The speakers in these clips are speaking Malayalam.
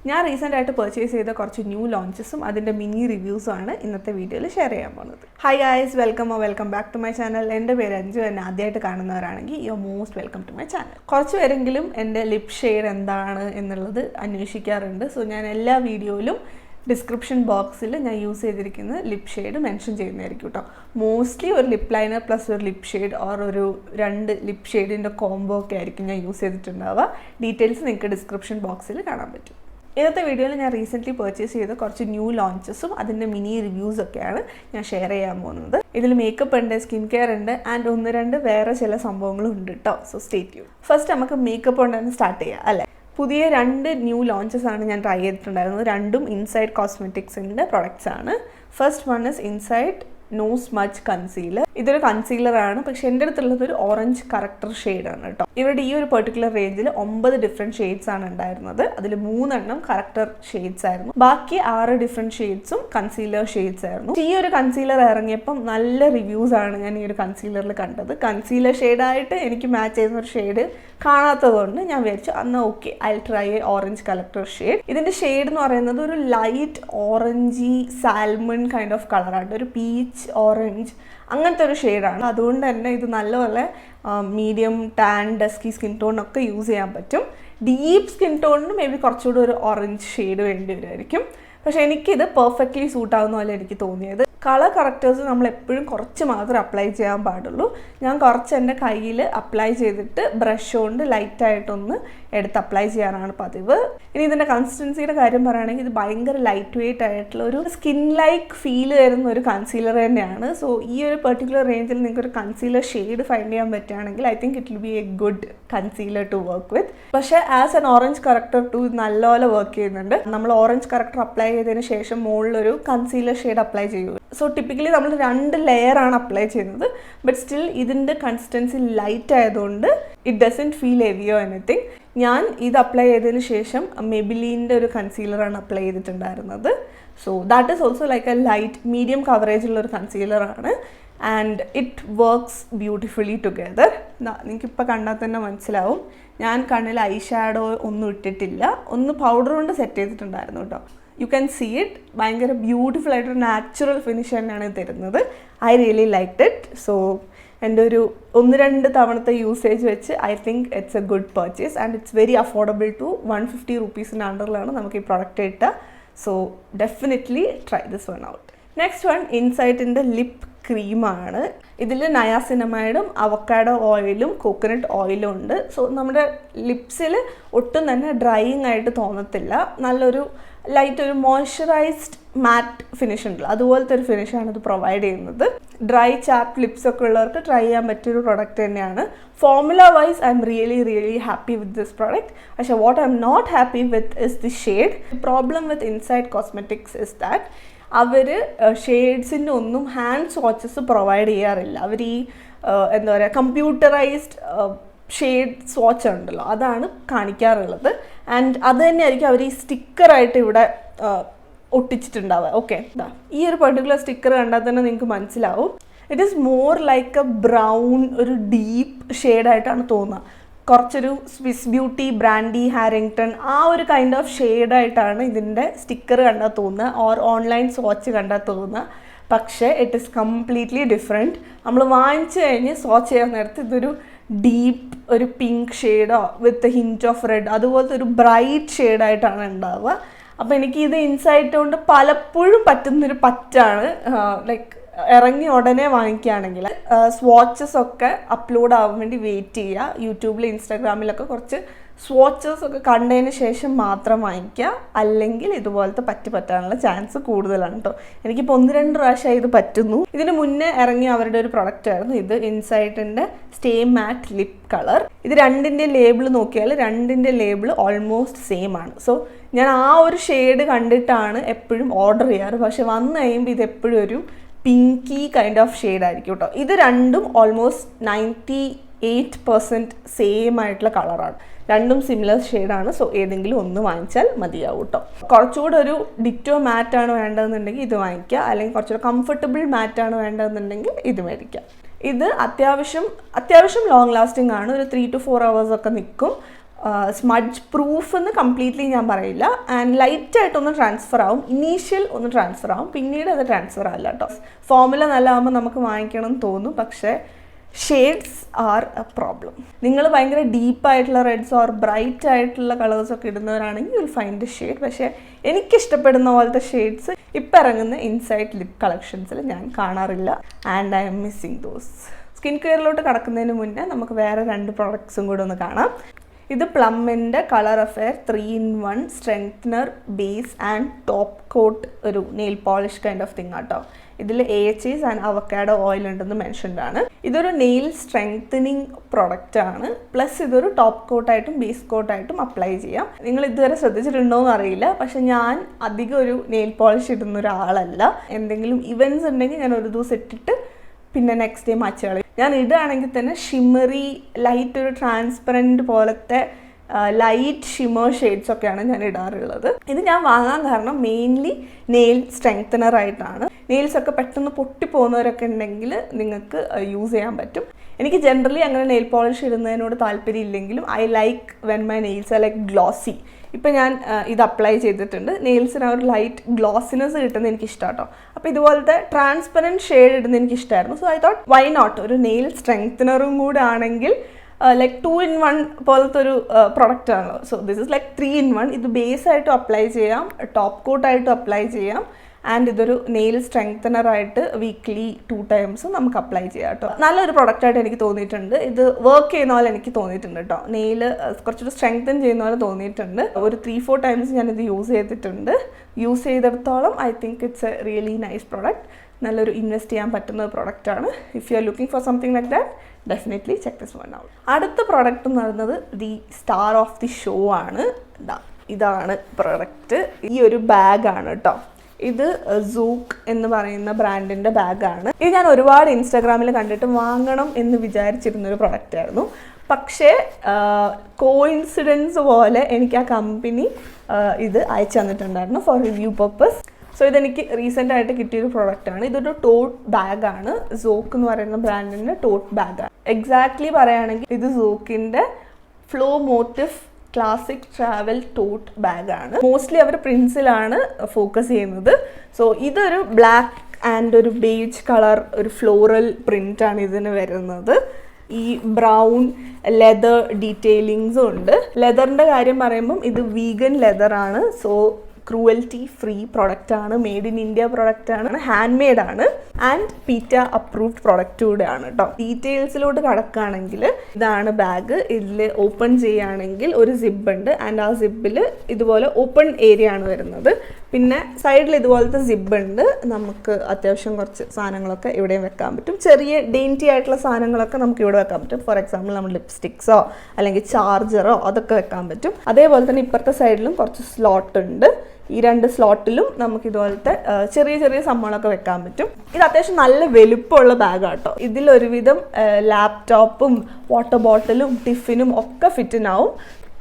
ഞാൻ റീസെൻ്റ് ആയിട്ട് പർച്ചേസ് ചെയ്ത കുറച്ച് ന്യൂ ലോഞ്ചസും അതിൻ്റെ മിനി റിവ്യൂസും ആണ് ഇന്നത്തെ വീഡിയോയിൽ ഷെയർ ചെയ്യാൻ പോകുന്നത്. Hi guys, welcome back to my channel. എൻ്റെ പേര് അഞ്ജു. എന്നെ ആദ്യമായിട്ട് കാണുന്നവരാണെങ്കിൽ you are most welcome to my channel. കുറച്ച് പേരെങ്കിലും എൻ്റെ ലിപ് ഷെയ്ഡ് എന്താണ് എന്നുള്ളത് അന്വേഷിക്കാറുണ്ട്. സോ ഞാൻ എല്ലാ വീഡിയോയിലും ഡിസ്ക്രിപ്ഷൻ ബോക്സിൽ ഞാൻ യൂസ് ചെയ്തിരിക്കുന്ന ലിപ് ഷെയ്ഡ് മെൻഷൻ ചെയ്യുന്നതായിരിക്കും കേട്ടോ. മോസ്റ്റ്ലി ഒരു ലിപ് ലൈനർ പ്ലസ് ഒരു ലിപ് ഷെയ്ഡ് ഓർ ഒരു 2 ലിപ് ഷെയ്ഡിൻ്റെ കോംബോ ഒക്കെ ആയിരിക്കും ഞാൻ യൂസ് ചെയ്തിട്ടുണ്ടാവുക. ഡീറ്റെയിൽസ് നിങ്ങൾക്ക് ഡിസ്ക്രിപ്ഷൻ ബോക്സിൽ കാണാൻ പറ്റും. ഇന്നത്തെ വീഡിയോയിൽ ഞാൻ റീസെൻ്റ്ലി പർച്ചേസ് ചെയ്ത കുറച്ച് ന്യൂ ലോഞ്ചസും അതിൻ്റെ മിനി റിവ്യൂസൊക്കെയാണ് ഞാൻ ഷെയർ ചെയ്യാൻ പോകുന്നത്. ഇതിൽ മേക്കപ്പ് ഉണ്ട്, സ്കിൻ കെയർ ഉണ്ട് ആൻഡ് 1-2 വേറെ ചില സംഭവങ്ങളും ഉണ്ട് കേട്ടോ. So stay tune. ഫസ്റ്റ് നമുക്ക് മേക്കപ്പ് കൊണ്ടാണ് സ്റ്റാർട്ട് ചെയ്യാം അല്ലേ. പുതിയ 2 ന്യൂ ലോഞ്ചസ് ആണ് ഞാൻ ട്രൈ ചെയ്തിട്ടുണ്ടായിരുന്നത്. രണ്ടും ഇൻസൈഡ് കോസ്മെറ്റിക്സിൻ്റെ പ്രൊഡക്ട്സ് ആണ്. First one is Insight no smudge concealer. ഇതൊരു കൺസീലറാണ്, പക്ഷെ എൻ്റെ അടുത്തുള്ളത് ഒരു ഓറഞ്ച് കറക്റ്റർ ഷെയ്ഡാണ് കേട്ടോ. ഇവരുടെ ഈ ഒരു പെർട്ടിക്കുലർ റേഞ്ചിൽ 9 ഡിഫറെൻറ്റ് ഷെയ്ഡ്സ് ആണ് ഉണ്ടായിരുന്നത്. അതിൽ 3 കറക്റ്റർ ഷെയ്ഡ്സ് ആയിരുന്നു. ബാക്കി 6 ഡിഫറെൻറ്റ് ഷെയ്ഡ്സും കൺസീലർ ഷെയ്ഡ്സ് ആയിരുന്നു. ഈ ഒരു കൺസീലർ ഇറങ്ങിയപ്പം നല്ല റിവ്യൂസ് ആണ് ഞാൻ ഈ ഒരു കൺസീലറിൽ കണ്ടത്. കൺസീലർ ഷെയ്ഡായിട്ട് എനിക്ക് മാച്ച് ചെയ്യുന്ന ഒരു ഷെയ്ഡ് കാണാത്തതുകൊണ്ട് ഞാൻ വിചാരിച്ചു എന്നാൽ okay, I try A orange corrector shade. ഇതിൻ്റെ ഷെയ്ഡ് എന്ന് പറയുന്നത് ഒരു ലൈറ്റ് ഓറഞ്ചി സാൽമൺ കൈൻഡ് ഓഫ് കളറാണ്. ഒരു പീച്ച് ഓറഞ്ച് അങ്ങനത്തെ ഒരു ഷെയ്ഡാണ്. അതുകൊണ്ട് തന്നെ ഇത് നല്ലപോലെ മീഡിയം ടാൻ ഡസ്കി സ്കിൻ ടോണൊക്കെ യൂസ് ചെയ്യാൻ പറ്റും. ഡീപ്പ് സ്കിൻ ടോണിന് മേ ബി കുറച്ചുകൂടി ഒരു ഓറഞ്ച് ഷെയ്ഡ് വേണ്ടി വരുമായിരിക്കും. പക്ഷേ എനിക്കിത് പെർഫെക്റ്റ്ലി സൂട്ടാവുന്ന പോലെ എനിക്ക് തോന്നിയത്. കളർ കറക്റ്റേഴ്സ് നമ്മൾ എപ്പോഴും കുറച്ച് മാത്രമേ അപ്ലൈ ചെയ്യാൻ പാടുള്ളൂ. ഞാൻ കുറച്ച് എൻ്റെ കയ്യിൽ അപ്ലൈ ചെയ്തിട്ട് ബ്രഷ് കൊണ്ട് ലൈറ്റായിട്ടൊന്ന് എടുത്ത് അപ്ലൈ ചെയ്യാനാണ് പതിവ്. ഇനി ഇതിൻ്റെ കൺസിസ്റ്റൻസിയുടെ കാര്യം പറയുകയാണെങ്കിൽ ഇത് ഭയങ്കര ലൈറ്റ് വെയ്റ്റ് ആയിട്ടുള്ള ഒരു സ്കിൻ ലൈക്ക് ഫീൽ തരുന്ന ഒരു കൺസീലർ തന്നെയാണ്. സോ ഈ ഒരു പെർട്ടിക്കുലർ റേഞ്ചിൽ നിങ്ങൾക്ക് ഒരു കൺസീലർ ഷെയ്ഡ് ഫൈൻഡ് ചെയ്യാൻ പറ്റുകയാണെങ്കിൽ I think it will be a good concealer to work with. പക്ഷേ as an orange corrector to നല്ലപോലെ വർക്ക് ചെയ്യുന്നുണ്ട്. നമ്മൾ ഓറഞ്ച് കറക്റ്റർ അപ്ലൈ ചെയ്തതിന് ശേഷം മുകളിലൊരു കൺസീലർ ഷെയ്ഡ് അപ്ലൈ ചെയ്യുക. സോ ടിപ്പിക്കലി നമ്മൾ 2 ലെയറാണ് അപ്ലൈ ചെയ്യുന്നത്. ബട്ട് സ്റ്റിൽ ഇതിൻ്റെ കൺസിസ്റ്റൻസി ലൈറ്റ് ആയതുകൊണ്ട് ഇറ്റ് ഡസൻറ്റ് ഫീൽ ഹെവിയോ എനിത്തിങ്. ഞാൻ ഇത് അപ്ലൈ ചെയ്തതിന് ശേഷം മെബിലിൻ്റെ ഒരു കൺസീലറാണ് അപ്ലൈ ചെയ്തിട്ടുണ്ടായിരുന്നത്. So that is also like a light medium കവറേജുള്ള ഒരു കൺസീലറാണ് and it works beautifully together. നിങ്ങൾക്കിപ്പോൾ കണ്ടാൽ തന്നെ മനസ്സിലാവും. ഞാൻ കണ്ണിൽ ഐ ഷാഡോ ഒന്നും ഇട്ടിട്ടില്ല, ഒന്ന് പൗഡർ കൊണ്ട് സെറ്റ് ചെയ്തിട്ടുണ്ടായിരുന്നു കേട്ടോ. You can see it. ഭയങ്കര ബ്യൂട്ടിഫുൾ ആയിട്ടൊരു നാച്ചുറൽ ഫിനിഷ് തന്നെയാണ് തരുന്നത്. I really liked it. So എൻ്റെ ഒരു 1-2 തവണത്തെ യൂസേജ് വെച്ച് I think it's a good purchase and it's very affordable too 150 റുപ്പീസിൻ്റെ അണ്ടറിലാണ് നമുക്ക് ഈ പ്രൊഡക്റ്റ് കിട്ടുക. So definitely try this one out. Next one ഇൻസൈറ്റിൻ്റെ ലിപ്പ് ക്രീമാണ്. ഇതിൽ നയാസിനമൈഡും അവക്കാഡോ ഓയിലും കോക്കനട്ട് ഓയിലും ഉണ്ട്. സോ നമ്മുടെ ലിപ്സിൽ ഒട്ടും തന്നെ ഡ്രൈയിങ് ആയിട്ട് തോന്നത്തില്ല. നല്ലൊരു ലൈറ്റ് ഒരു മോയ്സ്ചറൈസ്ഡ് മാറ്റ് ഫിനിഷ് ഉണ്ടല്ലോ, അതുപോലത്തെ ഒരു ഫിനിഷാണ് ഇത് പ്രൊവൈഡ് ചെയ്യുന്നത്. ഡ്രൈ ചാപ്പ് ലിപ്സ് ഒക്കെ ഉള്ളവർക്ക് ട്രൈ ചെയ്യാൻ പറ്റിയൊരു പ്രൊഡക്റ്റ് തന്നെയാണ്. Formula wise I'm really happy with this product. പക്ഷേ what I'm not happy with is the shade. Problem with Insight cosmetics is that അവർ ഷെയ്ഡ്സിൻ്റെ ഒന്നും ഹാൻഡ് സ്വാച്ചസ് പ്രൊവൈഡ് ചെയ്യാറില്ല. അവർ ഈ എന്താ പറയുക കമ്പ്യൂട്ടറൈസ്ഡ് ഷെയ്ഡ് സ്വാച്ച് ഉണ്ടല്ലോ അതാണ് കാണിക്കാറുള്ളത്. ആൻഡ് അത് തന്നെയായിരിക്കും അവർ ഈ സ്റ്റിക്കറായിട്ട് ഇവിടെ ഒട്ടിച്ചിട്ടുണ്ടാവുക. ഓക്കെ, ഈ ഒരു പെർട്ടിക്കുലർ സ്റ്റിക്കർ കണ്ടാൽ തന്നെ നിങ്ങൾക്ക് മനസ്സിലാവും. It is more like A brown, ഒരു ഡീപ്പ് ഷെയ്ഡായിട്ടാണ് തോന്നുക. കുറച്ചൊരു സ്വിസ് ബ്യൂട്ടി, ബ്രാൻഡി, ഹാരിങ്ടൺ ആ ഒരു കൈൻഡ് ഓഫ് ഷെയ്ഡായിട്ടാണ് ഇതിൻ്റെ സ്റ്റിക്കർ കണ്ടാൽ തോന്നുക ഓർ ഓൺലൈൻ സ്വാച്ച് കണ്ടാൽ തോന്നുക. പക്ഷേ ഇറ്റ് ഈസ് കംപ്ലീറ്റ്ലി ഡിഫറെൻറ്റ്. നമ്മൾ വാങ്ങിച്ചു കഴിഞ്ഞ് സ്വാച്ച് ചെയ്യാൻ നേരത്ത് ഇതൊരു ഡീപ്പ് ഒരു പിങ്ക് ഷെയ്ഡോ വിത്ത് ഹിൻറ്റ് ഓഫ് റെഡ് അതുപോലത്തെ ഒരു ബ്രൈറ്റ് ഷെയ്ഡായിട്ടാണ് ഉണ്ടാവുക. അപ്പോൾ എനിക്ക് ഇത് ഇൻസൈറ്റ് കൊണ്ട് പലപ്പോഴും പറ്റുന്നൊരു പറ്റാണ്. ലൈക്ക് ഇറങ്ങി ഉടനെ വാങ്ങിക്കുകയാണെങ്കിൽ സ്വാച്ചസ് ഒക്കെ അപ്ലോഡ് ആവാൻ വേണ്ടി വെയിറ്റ് ചെയ്യുക. യൂട്യൂബിൽ ഇൻസ്റ്റാഗ്രാമിലൊക്കെ കുറച്ച് സ്വാച്ചസ് ഒക്കെ കണ്ടതിന് ശേഷം മാത്രം വാങ്ങിക്കുക. അല്ലെങ്കിൽ ഇതുപോലത്തെ പറ്റാനുള്ള ചാൻസ് കൂടുതലാണ് കേട്ടോ. എനിക്കിപ്പോൾ 1-2 പ്രാവശ്യമായി ഇത് പറ്റുന്നു. ഇതിന് മുന്നേ ഇറങ്ങിയ അവരുടെ ഒരു പ്രൊഡക്റ്റ് ആയിരുന്നു ഇത്, ഇൻസൈറ്റിൻ്റെ സ്റ്റേ മാറ്റ് ലിപ് കളർ. ഇത് 2ൻ്റെ ലേബിൾ നോക്കിയാൽ 2ൻ്റെ ലേബിൾ ഓൾമോസ്റ്റ് സെയിം ആണ്. സോ ഞാൻ ആ ഒരു ഷെയ്ഡ് കണ്ടിട്ടാണ് എപ്പോഴും ഓർഡർ ചെയ്യാറ്. പക്ഷെ വന്നു കഴിയുമ്പോൾ ഇത് എപ്പോഴും ഒരു പിങ്കി കൈൻഡ് ഓഫ് ഷെയ്ഡ് ആയിരിക്കും കേട്ടോ. ഇത് രണ്ടും ഓൾമോസ്റ്റ് 98% സെയിം ആയിട്ടുള്ള കളറാണ്. രണ്ടും സിമിലർ ഷെയ്ഡാണ്. സോ ഏതെങ്കിലും ഒന്ന് വാങ്ങിച്ചാൽ മതിയാവും കേട്ടോ. കുറച്ചുകൂടെ ഒരു ഡിറ്റോ മാറ്റാണ് വേണ്ടതെന്നുണ്ടെങ്കിൽ ഇത് വാങ്ങിക്കുക, അല്ലെങ്കിൽ കുറച്ചുകൂടെ കംഫർട്ടബിൾ മാറ്റാണ് വേണ്ടതെന്നുണ്ടെങ്കിൽ ഇത് മേടിക്കുക. ഇത് അത്യാവശ്യം ലോങ് ലാസ്റ്റിംഗ് ആണ്. ഒരു 3 to 4 hours ഒക്കെ നിൽക്കും. സ്മഡ്ജ് പ്രൂഫ് എന്ന് കംപ്ലീറ്റ്ലി ഞാൻ പറയില്ല. ആൻഡ് ലൈറ്റായിട്ടൊന്ന് ട്രാൻസ്ഫർ ആവും, ഇനീഷ്യൽ ഒന്ന് ട്രാൻസ്ഫർ ആവും, പിന്നീട് അത് ട്രാൻസ്ഫർ ആവില്ല കേട്ടോ. ഫോമുല നല്ലതാകുമ്പോൾ നമുക്ക് വാങ്ങിക്കണം എന്ന് തോന്നും, പക്ഷേ ഷെയ്ഡ്സ് ആർ എ പ്രോബ്ലം. നിങ്ങൾ ഭയങ്കര ഡീപ്പായിട്ടുള്ള റെഡ്സ് ഓർ ബ്രൈറ്റ് ആയിട്ടുള്ള കളേഴ്സൊക്കെ ഇടുന്നവരാണെങ്കിൽ you will find a shade. പക്ഷേ എനിക്കിഷ്ടപ്പെടുന്ന പോലത്തെ ഷെയ്ഡ്സ് ഇപ്പം ഇറങ്ങുന്ന ഇൻസൈഡ് ലിപ് കളക്ഷൻസിൽ ഞാൻ കാണാറില്ല. And I'm missing those. Skin കെയറിലോട്ട് കടക്കുന്നതിന് മുന്നേ നമുക്ക് വേറെ 2 പ്രോഡക്ട്സും കൂടെ ഒന്ന് കാണാം. ഇത് പ്ലമ്മിൻ്റെ colour affair 3-in-1 strengthener, base and top coat ഒരു nail polish kind of thing ആട്ടോ. ഇതിൽ AHAs ആൻഡ് അവക്കാഡോ ഓയിൽ ഉണ്ടെന്ന് മെൻഷൻഡ് ആണ്. ഇതൊരു നെയിൽ സ്ട്രെങ്തനിങ് പ്രൊഡക്റ്റ് ആണ്. പ്ലസ് ഇതൊരു ടോപ്പ് കോട്ടായിട്ടും ബേസ് കോട്ടായിട്ടും അപ്ലൈ ചെയ്യാം. നിങ്ങൾ ഇതുവരെ ശ്രദ്ധിച്ചിട്ടുണ്ടോ എന്ന് അറിയില്ല, പക്ഷെ ഞാൻ അധികം ഒരു നെയിൽ പോളിഷ് ഇടുന്ന ഒരാളല്ല. എന്തെങ്കിലും ഇവൻറ്റ്സ് ഉണ്ടെങ്കിൽ ഞാൻ ഒരു ദിവസം ഇട്ടിട്ട് പിന്നെ നെക്സ്റ്റ് ഡേ മാച്ച് കളയും. ഞാൻ ഇടുകയാണെങ്കിൽ തന്നെ ഷിമ്മറി ലൈറ്റ് ഒരു ട്രാൻസ്പെറൻറ്റ് പോലത്തെ ലൈറ്റ് ഷിമ്മർ ഷെയ്ഡ്സ് ഒക്കെയാണ് ഞാൻ ഇടാറുള്ളത്. ഇത് ഞാൻ വാങ്ങാൻ കാരണം മെയിൻലി നെയിൽ സ്ട്രെങ്തനർ ആയിട്ടാണ്. നെയിൽസൊക്കെ പെട്ടെന്ന് പൊട്ടിപ്പോകുന്നവരൊക്കെ ഉണ്ടെങ്കിൽ നിങ്ങൾക്ക് യൂസ് ചെയ്യാൻ പറ്റും. എനിക്ക് ജനറലി അങ്ങനെ നെയിൽ പോളിഷ് ഇടുന്നതിനോട് താല്പര്യം ഇല്ലെങ്കിലും I like when my nails are like glossy. ഇപ്പം ഞാൻ ഇത് അപ്ലൈ ചെയ്തിട്ടുണ്ട്. നെയിൽസിന് ഒരു ലൈറ്റ് ഗ്ലോസിനെസ് കിട്ടുന്നത് എനിക്ക് ഇഷ്ടമാണ് കേട്ടോ. അപ്പോൾ ഇതുപോലത്തെ ട്രാൻസ്പെറൻറ്റ് ഷെയ്ഡ് ഇടുന്നത് എനിക്ക് ഇഷ്ടമായിരുന്നു. So I thought why not, ഒരു നെയിൽ സ്ട്രെങ്തനറും കൂടെ ആണെങ്കിൽ ലൈക്ക് 2-in-1 പോലത്തെ ഒരു പ്രൊഡക്റ്റ് ആണല്ലോ. So this is like 3-in-1. ഇത് ബേസ് ആയിട്ടും അപ്ലൈ ചെയ്യാം, ടോപ്പ് കോട്ടായിട്ടും അപ്ലൈ ചെയ്യാം, ആൻഡ് ഇതൊരു നെയിൽ സ്ട്രെങ്തനറായിട്ട് വീക്ക്ലി 2 times നമുക്ക് അപ്ലൈ ചെയ്യാം കേട്ടോ. നല്ലൊരു പ്രൊഡക്റ്റായിട്ട് എനിക്ക് തോന്നിയിട്ടുണ്ട്. ഇത് വർക്ക് ചെയ്യുന്ന പോലെ എനിക്ക് തോന്നിയിട്ടുണ്ട് കേട്ടോ. നെയിൽ കുറച്ചൊരു സ്ട്രെങ്തൻ ചെയ്യുന്ന പോലെ തോന്നിയിട്ടുണ്ട്. ഒരു 3-4 times ഞാനിത് യൂസ് ചെയ്തിട്ടുണ്ട്. യൂസ് ചെയ്തിടത്തോളം I think it's a really nice product. നല്ലൊരു ഇൻവെസ്റ്റ് ചെയ്യാൻ പറ്റുന്ന ഒരു പ്രൊഡക്റ്റാണ്. If you are looking for something like that, definitely check this one out. അടുത്ത പ്രൊഡക്റ്റ് എന്ന് പറയുന്നത് the star of the show ആണ്. ഇതാണ് പ്രൊഡക്റ്റ്. ഈ ഒരു ബാഗാണ് കേട്ടോ. ഇത് സൂക്ക് എന്ന് പറയുന്ന ബ്രാൻഡിൻ്റെ ബാഗാണ്. ഇത് ഞാൻ ഒരുപാട് ഇൻസ്റ്റാഗ്രാമിൽ കണ്ടിട്ട് വാങ്ങണം എന്ന് വിചാരിച്ചിരുന്നൊരു പ്രൊഡക്റ്റായിരുന്നു. പക്ഷേ കോയിൻസിഡൻസ് പോലെ എനിക്ക് ആ കമ്പനി ഇത് അയച്ചു തന്നിട്ടുണ്ടായിരുന്നു ഫോർ റിവ്യൂ പർപ്പസ്. സോ ഇതെനിക്ക് റീസെൻ്റ് ആയിട്ട് കിട്ടിയൊരു പ്രൊഡക്റ്റാണ്. ഇതൊരു ടോട്ട് ബാഗാണ്. സോക്ക് എന്ന് പറയുന്ന ബ്രാൻഡിൻ്റെ ടോട്ട് ബാഗാണ്. എക്സാക്ട്ലി പറയുകയാണെങ്കിൽ ഇത് സോക്കിൻ്റെ flow motive classic travel tote ബാഗാണ്. മോസ്റ്റ്ലി അവർ പ്രിൻസിലാണ് ഫോക്കസ് ചെയ്യുന്നത്. സോ ഇതൊരു ബ്ലാക്ക് ആൻഡ് ഒരു ബേജ് കളർ ഒരു ഫ്ലോറൽ പ്രിൻ്റാണ് ഇതിന് വരുന്നത്. ഈ ബ്രൗൺ ലെതർ ഡീറ്റെയിലിങ്സും ഉണ്ട്. ലെതറിൻ്റെ കാര്യം പറയുമ്പം ഇത് വീഗൻ ലെതറാണ്. സോ ക്രൂവൽറ്റി ഫ്രീ പ്രൊഡക്റ്റ് ആണ്, മെയ്ഡ് ഇൻ ഇന്ത്യ പ്രൊഡക്റ്റ് ആണ്, ഹാൻഡ് മെയ്ഡ് ആണ്, ആൻഡ് പീറ്റ അപ്രൂവ്ഡ് പ്രൊഡക്റ്റ് കൂടെ ആണ് കേട്ടോ. ഡീറ്റെയിൽസിലോട്ട് കടക്കുകയാണെങ്കിൽ ഇതാണ് ബാഗ്. ഇതിൽ ഓപ്പൺ ചെയ്യുകയാണെങ്കിൽ ഒരു സിബ് ഉണ്ട്, ആൻഡ് ആ സിബിൽ ഇതുപോലെ ഓപ്പൺ ഏരിയ ആണ് വരുന്നത്. പിന്നെ സൈഡിൽ ഇതുപോലത്തെ സിബ് ഉണ്ട്. നമുക്ക് അത്യാവശ്യം കുറച്ച് സാധനങ്ങളൊക്കെ ഇവിടെയും വെക്കാൻ പറ്റും. ചെറിയ ഡെയിൻറ്റി ആയിട്ടുള്ള സാധനങ്ങളൊക്കെ നമുക്ക് ഇവിടെ വെക്കാൻ പറ്റും. ഫോർ എക്സാമ്പിൾ നമ്മൾ ലിപ്സ്റ്റിക്സോ അല്ലെങ്കിൽ ചാർജറോ അതൊക്കെ വെക്കാൻ പറ്റും. അതേപോലെ തന്നെ ഇപ്പുറത്തെ സൈഡിലും കുറച്ച് സ്ലോട്ട് ഉണ്ട്. ഈ 2 സ്ലോട്ടിലും നമുക്ക് ഇതുപോലത്തെ ചെറിയ ചെറിയ സംഭവങ്ങളൊക്കെ വെക്കാൻ പറ്റും. ഇത് അത്യാവശ്യം നല്ല വലുപ്പമുള്ള ബാഗാട്ടോ. ഇതിലൊരുവിധം ലാപ്ടോപ്പും വാട്ടർ ബോട്ടിലും ടിഫിനും ഒക്കെ ഫിറ്റിനാവും.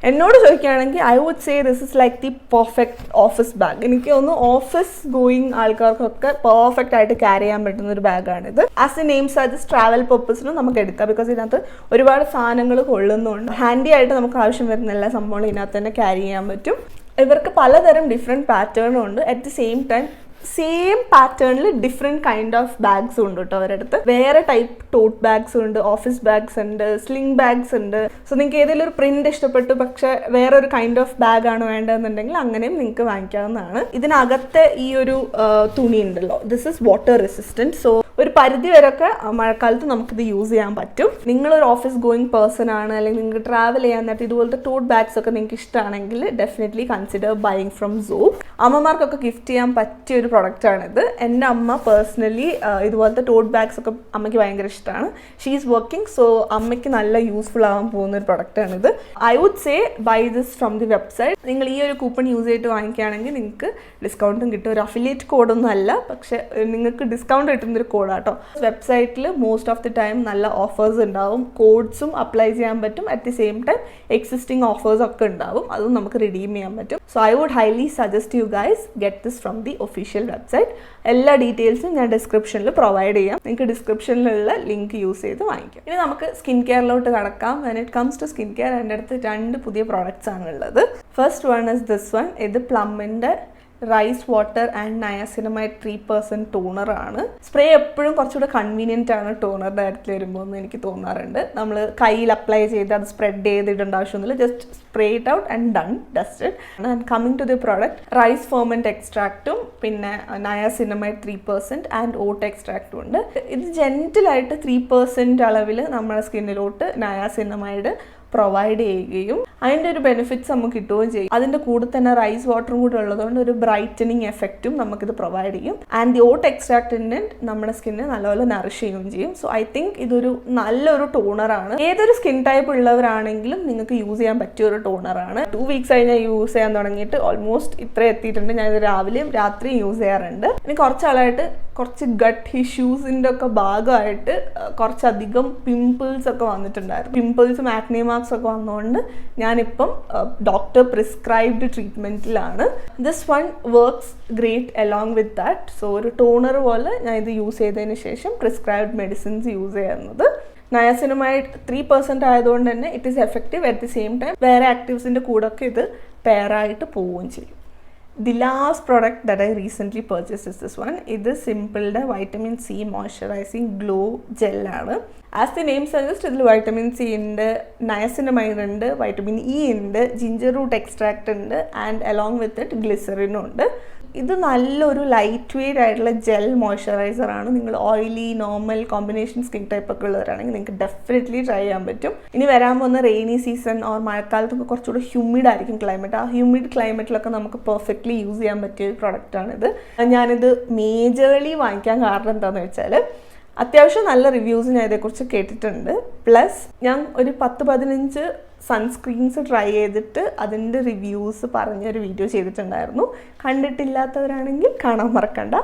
എന്നോട് ചോദിക്കുകയാണെങ്കിൽ I would say this is like the perfect office bag. എനിക്ക് തോന്നുന്നു ഓഫീസ് ഗോയിങ് ആൾക്കാർക്കൊക്കെ പെർഫെക്റ്റ് ആയിട്ട് ക്യാരി ചെയ്യാൻ പറ്റുന്ന ഒരു ബാഗാണിത്. As a name suggest travel പർപ്പസിനും നമുക്ക് എടുക്കാം. ബിക്കോസ് ഇതിനകത്ത് ഒരുപാട് സാധനങ്ങൾ കൊള്ളുന്നുണ്ട്. ഹാൻഡി ആയിട്ട് നമുക്ക് ആവശ്യം വരുന്ന എല്ലാ സംഭവങ്ങളും ഇതിനകത്ത് തന്നെ ക്യാരി ചെയ്യാൻ പറ്റും. ഇവർക്ക് പലതരം ഡിഫറെൻറ്റ് പാറ്റേണും ഉണ്ട്. At the same time same പാറ്റേണിൽ ഡിഫറെൻറ്റ് കൈൻഡ് ഓഫ് ബാഗ്സും ഉണ്ട് കേട്ടോ അവരുടെ അടുത്ത്. വേറെ ടൈപ്പ് ടോട്ട് ബാഗ്സ് ഉണ്ട്, ഓഫീസ് ബാഗ്സ് ഉണ്ട്, സ്ലിംഗ് ബാഗ്സ് ഉണ്ട്. സോ നിങ്ങൾക്ക് ഏതെങ്കിലും ഒരു പ്രിന്റ് ഇഷ്ടപ്പെട്ടു പക്ഷേ വേറൊരു കൈൻഡ് ഓഫ് ബാഗാണ് വേണ്ടതെന്നുണ്ടെങ്കിൽ അങ്ങനെയും നിങ്ങൾക്ക് വാങ്ങിക്കാവുന്നതാണ്. ഇതിനകത്തെ ഈ ഒരു തുണി ഉണ്ടല്ലോ, this is water resistant. So ഒരു പരിധി വരെയൊക്കെ മഴക്കാലത്ത് നമുക്കിത് യൂസ് ചെയ്യാൻ പറ്റും. നിങ്ങളൊരു ഓഫീസ് ഗോയിങ് പേഴ്സൺ ആണ്, അല്ലെങ്കിൽ നിങ്ങൾക്ക് ട്രാവൽ ചെയ്യാൻ നേരത്തെ ഇതുപോലത്തെ ടോട്ട് ബാഗ്സ് ഒക്കെ നിങ്ങൾക്ക് ഇഷ്ടമാണെങ്കിൽ definitely consider buying from Zouk. അമ്മമാർക്കൊക്കെ ഗിഫ്റ്റ് ചെയ്യാൻ പറ്റിയ ഒരു പ്രൊഡക്റ്റാണിത്. എൻ്റെ അമ്മ പേഴ്സണലി ഇതുപോലത്തെ ടോട്ട് ബാഗ്സ് ഒക്കെ അമ്മയ്ക്ക് ഭയങ്കര ഇഷ്ടമാണ്. She is working. സോ അമ്മയ്ക്ക് നല്ല യൂസ്ഫുൾ ആവാൻ പോകുന്ന ഒരു പ്രൊഡക്റ്റാണിത്. I would say buy this from the website. നിങ്ങൾ ഈ ഒരു കൂപ്പൺ യൂസ് ചെയ്തിട്ട് വാങ്ങിക്കുകയാണെങ്കിൽ നിങ്ങൾക്ക് ഡിസ്കൗണ്ടും കിട്ടും. ഒരു അഫിലിയേറ്റ് കോഡൊന്നും അല്ല, പക്ഷേ നിങ്ങൾക്ക് ഡിസ്കൗണ്ട് കിട്ടുന്നൊരു കോഡാട്ടോ. വെബ്സൈറ്റിൽ മോസ്റ്റ് ഓഫ് ദി ടൈം നല്ല ഓഫേഴ്സ് ഉണ്ടാവും. കോഡ്സും അപ്ലൈ ചെയ്യാൻ പറ്റും. At the same time existing offers ഒക്കെ ഉണ്ടാവും, അതും നമുക്ക് റിഡീം ചെയ്യാൻ പറ്റും. So I would highly suggest you guys get this from the official website. എല്ലാ ഡീറ്റെയിൽസും ഞാൻ ഡിസ്ക്രിപ്ഷനിൽ പ്രൊവൈഡ് ചെയ്യാം. നിങ്ങൾക്ക് ഡിസ്ക്രിപ്ഷനിലുള്ള ലിങ്ക് യൂസ് ചെയ്ത് വാങ്ങിക്കാം. ഇനി നമുക്ക് സ്കിൻ കെയറിലോട്ട് കടക്കാം. When it comes to skin care എൻ്റെ അടുത്ത് 2 പുതിയ പ്രോഡക്റ്റ്സ് ആണുള്ളത്. First one is this one. ഇത് പ്ലമ്മിൻ്റെ റൈസ് വാട്ടർ ആൻഡ് നയാസിനമൈഡ് 3% ടോണറാണ്. സ്പ്രേ എപ്പോഴും കുറച്ചുകൂടെ കൺവീനിയൻ്റ് ആണ് ടോണറിൻ്റെ കാര്യത്തിൽ വരുമ്പോൾ എന്ന് എനിക്ക് തോന്നാറുണ്ട്. നമ്മൾ കയ്യിൽ അപ്ലൈ ചെയ്ത് അത് സ്പ്രെഡ് ചെയ്തിടേണ്ട ആവശ്യമൊന്നുമില്ല. Just spray it out and done, dusted. And coming to the product, rice ferment എക്സ്ട്രാക്റ്റും പിന്നെ നയാസിനമൈഡ് 3% ആൻഡ് ഓട്ട് എക്സ്ട്രാക്റ്റും ഉണ്ട്. ഇത് ജെൻറ്റിലായിട്ട് 3% അളവിൽ നമ്മുടെ സ്കിന്നിലോട്ട് നയാസിനമൈഡ് പ്രൊവൈഡ് ചെയ്യുകയും അതിൻ്റെ ഒരു ബെനിഫിറ്റ്സ് നമുക്ക് കിട്ടുകയും ചെയ്യും. അതിൻ്റെ കൂടെ തന്നെ റൈസ് വാട്ടറും കൂടെ ഉള്ളതുകൊണ്ട് ഒരു ബ്രൈറ്റനിങ് എഫക്റ്റും നമുക്കിത് പ്രൊവൈഡ് ചെയ്യും. ആൻഡ് ദി ഓട്ട് എക്സ്ട്രാക്റ്റിൻ്റെ നമ്മുടെ സ്കിന്നെ നല്ലപോലെ നറിഷ് ചെയ്യുകയും ചെയ്യും. സോ ഐ തിങ്ക് ഇതൊരു നല്ലൊരു ടോണറാണ്. ഏതൊരു സ്കിൻ ടൈപ്പ് ഉള്ളവരാണെങ്കിലും നിങ്ങൾക്ക് യൂസ് ചെയ്യാൻ പറ്റിയ ഒരു ടോണറാണ്. 2 weeks ആയി ഞാൻ യൂസ് ചെയ്യാൻ തുടങ്ങിയിട്ട് ഓൾമോസ്റ്റ് ഇത്ര എത്തിയിട്ടുണ്ട്. ഞാനിത് രാവിലെയും രാത്രിയും യൂസ് ചെയ്യാറുണ്ട്. ഇനി കുറച്ചാളായിട്ട് കുറച്ച് ഗട്ട് ഇഷ്യൂസിൻ്റെ ഒക്കെ ഭാഗമായിട്ട് കുറച്ചധികം പിമ്പിൾസ് ഒക്കെ വന്നിട്ടുണ്ടായിരുന്നു. പിമ്പിൾസും ആക്നെ മാർക്സ് ഒക്കെ വന്നുകൊണ്ട് ഞാനിപ്പം ഡോക്ടർ പ്രിസ്ക്രൈബ്ഡ് ട്രീറ്റ്മെൻറ്റിലാണ്. This one works great along with that. So ഒരു ടോണർ പോലെ ഞാൻ ഇത് യൂസ് ചെയ്തതിന് ശേഷം പ്രിസ്ക്രൈബ്ഡ് മെഡിസിൻസ് യൂസ് ചെയ്യുന്നത്. നയാസിനമൈഡ് 3% ആയതുകൊണ്ട് തന്നെ it is effective. At the same time വേറെ ആക്റ്റീവ്സിൻ്റെ കൂടെയൊക്കെ ഇത് പെയറായിട്ട് പോവുകയും ചെയ്യും. The last product that I recently purchased is this one. ഇത് സിമ്പിളുടെ വൈറ്റമിൻ സി മോയ്സ്ചറൈസിങ് ഗ്ലോ ജെല്ലാണ്. ആസ് ദി നെയിം സജസ്റ്റ് ഇതിൽ വൈറ്റമിൻ സി ഉണ്ട്, നയസിനമൈഡ് ഉണ്ട്, വൈറ്റമിൻ ഇ ഉണ്ട്, ജിഞ്ചർ റൂട്ട് എക്സ്ട്രാക്റ്റ് ഉണ്ട് ആൻഡ് അലോങ് വിത്ത് ഇറ്റ് ഗ്ലിസറിനും ഉണ്ട്. ഇത് നല്ലൊരു ലൈറ്റ് വെയ്റ്റ് ആയിട്ടുള്ള ജെൽ മോയ്സ്ചറൈസറാണ്. നിങ്ങൾ oily normal combination skin type ഒക്കെ ഉള്ളവരാണെങ്കിൽ നിങ്ങൾക്ക് ഡെഫിനറ്റ്ലി ട്രൈ ചെയ്യാൻ പറ്റും. ഇനി വരാൻ പോകുന്ന റെയിനി സീസൺ ഓർ മഴക്കാലത്തൊക്കെ കുറച്ചുകൂടി ഹ്യൂമിഡ് ആയിരിക്കും ക്ലൈമറ്റ്. ആ ഹ്യൂമിഡ് ക്ലൈമറ്റിലൊക്കെ നമുക്ക് പെർഫെക്റ്റ്ലി യൂസ് ചെയ്യാൻ പറ്റിയ ഒരു പ്രൊഡക്റ്റാണിത്. ഞാനിത് മേജർലി വാങ്ങിക്കാൻ കാരണം എന്താണെന്ന് വെച്ചാൽ അത്യാവശ്യം നല്ല റിവ്യൂസ് ഞാൻ ഇതേക്കുറിച്ച് കേട്ടിട്ടുണ്ട്. പ്ലസ് ഞാൻ ഒരു 10-15 സൺസ്ക്രീൻസ് ട്രൈ ചെയ്തിട്ട് അതിൻ്റെ റിവ്യൂസ് പറഞ്ഞൊരു വീഡിയോ ചെയ്തിട്ടുണ്ടായിരുന്നു. കണ്ടിട്ടില്ലാത്തവരാണെങ്കിൽ കാണാൻ മറക്കണ്ട.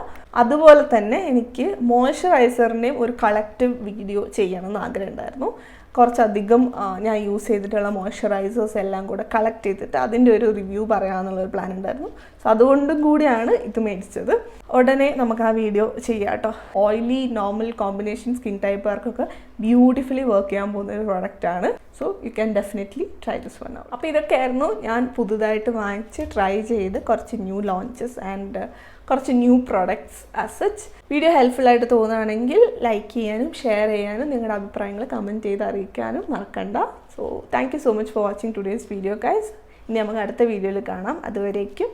അതുപോലെ തന്നെ എനിക്ക് മോയ്സ്ചറൈസറിൻ്റെയും ഒരു കളക്റ്റീവ് വീഡിയോ ചെയ്യണമെന്ന് ആഗ്രഹം ഉണ്ടായിരുന്നു. കുറച്ചധികം ഞാൻ യൂസ് ചെയ്തിട്ടുള്ള മോയ്സ്ചറൈസേഴ്സ് എല്ലാം കൂടെ കളക്ട് ചെയ്തിട്ട് അതിൻ്റെ ഒരു റിവ്യൂ പറയാമെന്നുള്ളൊരു പ്ലാൻ ഉണ്ടായിരുന്നു. സോ അതുകൊണ്ടും കൂടിയാണ് ഇത് മേടിച്ചത്. ഉടനെ നമുക്ക് ആ വീഡിയോ ചെയ്യാം കേട്ടോ. ഓയിലി നോർമൽ കോമ്പിനേഷൻ സ്കിൻ ടൈപ്പുകാർക്കൊക്കെ ബ്യൂട്ടിഫുള്ളി വർക്ക് ചെയ്യാൻ പോകുന്ന ഒരു പ്രൊഡക്റ്റാണ്. So you can definitely try this one out. അപ്പോൾ ഇതൊക്കെയായിരുന്നു ഞാൻ പുതുതായിട്ട് വാങ്ങിച്ച് ട്രൈ ചെയ്ത് കുറച്ച് ന്യൂ ലോഞ്ചസ് ആൻഡ് കുറച്ച് new products as such. Video helpful ആയിട്ട് തോന്നുകയാണെങ്കിൽ ലൈക്ക് ചെയ്യാനും ഷെയർ ചെയ്യാനും നിങ്ങളുടെ അഭിപ്രായങ്ങൾ കമൻറ്റ് ചെയ്ത് അറിയിക്കാനും മറക്കണ്ട. So thank you so much for watching today's video guys. ഇനി നമുക്ക് അടുത്ത വീഡിയോയിൽ കാണാം. അതുവരേക്കും